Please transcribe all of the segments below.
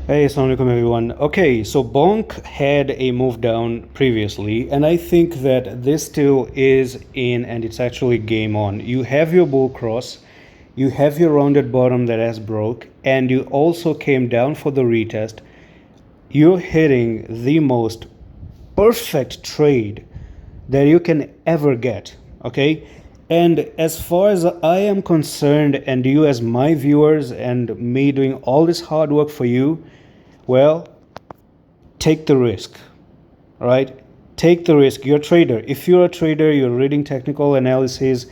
Hey, assalamu alaikum everyone. Okay, so Bonk had a move down previously, and I think that this still is in and it's actually game on. You have your bull cross, you have your rounded bottom that has broke, and you also came down for the retest. You're hitting the most perfect trade that you can ever get. Okay, and as far as I am concerned, and you as my viewers and me doing all this hard work for you, well, take the risk. All right, take the risk. You're a trader. If you're a trader, you're reading technical analysis,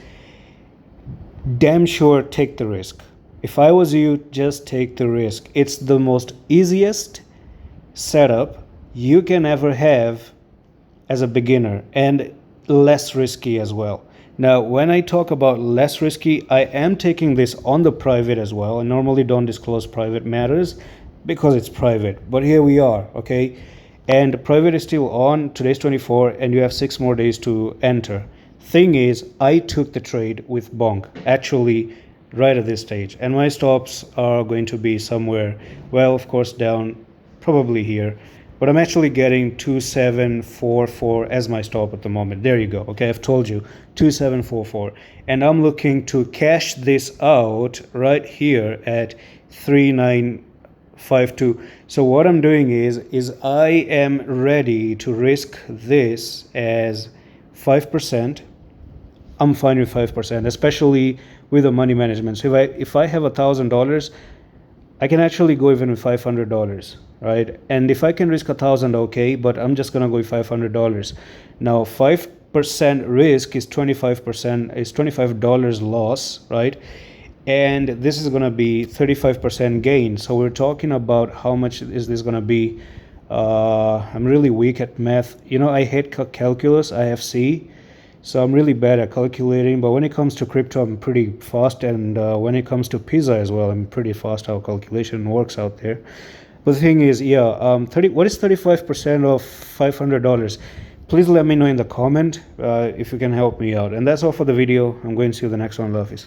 damn sure take the risk. If I was you, just take the risk. It's the most easiest setup you can ever have as a beginner, and less risky as well. Now, when I talk about less risky, I am taking this on the private as well. I normally don't disclose private matters because it's private, but here we are. Okay, and private is still on. Today's 24 and you have 6 more days to enter. Thing is, I took the trade with Bonk actually right at this stage, and my stops are going to be somewhere, well, of course, down probably here, but I'm actually getting 2744 as my stop at the moment. There you go. Okay, I've told you 2744, and I'm looking to cash this out right here at 3952. So what I'm doing is I am ready to risk this as 5%. I'm fine with 5%, especially with the money management. So if I have $1,000, I can actually go even with $500, right? And if I can risk 1,000, okay, but I'm just gonna go with $500. Now, 5% risk is 25%, is $25 loss, right? And this is gonna be 35% gain. So we're talking about how much is this gonna be? I'm really weak at math. You know, I hate calculus, IFC. So I'm really bad at calculating, but when it comes to crypto, I'm pretty fast, and when it comes to pizza as well, I'm pretty fast how calculation works out there. But the thing is, yeah, what is 35% of $500? Please let me know in the comment if you can help me out. And that's all for the video. I'm going to see you in the next one. Love, peace.